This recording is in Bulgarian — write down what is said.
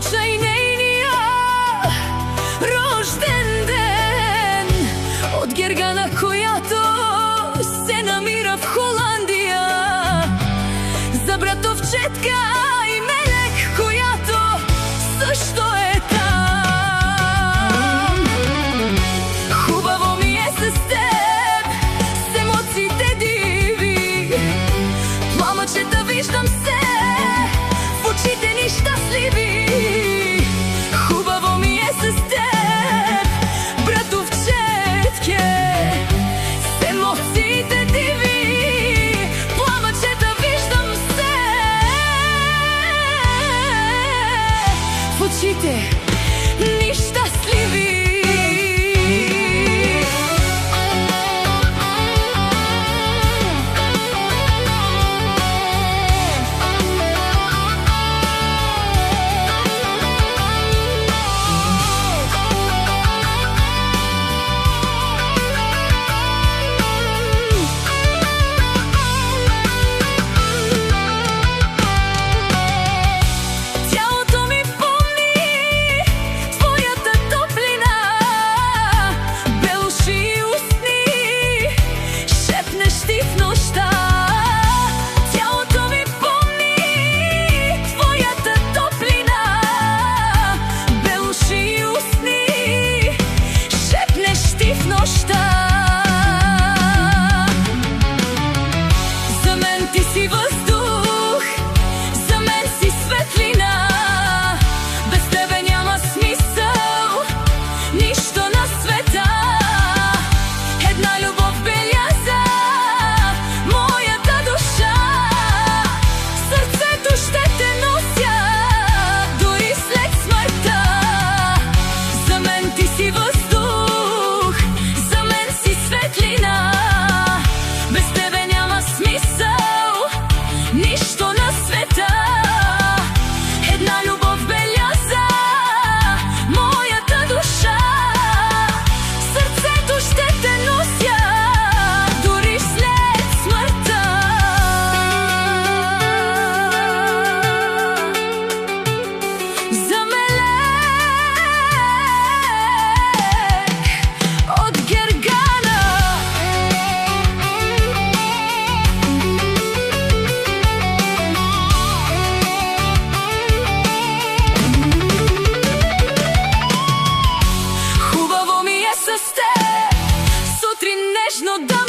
случај нејниот рожден ден од Гергана којато се намира в Холандија, за братовчетка и Мелек којато сашто е там. Хубаво ми е с теб, с емоциите диви, пламъчета виждам се в очите ни щастливи. Хубаво ми е с теб, братовчетке, с емоциите диви, пламъчета виждам се в очите ни щастливи. Сутрин нежно да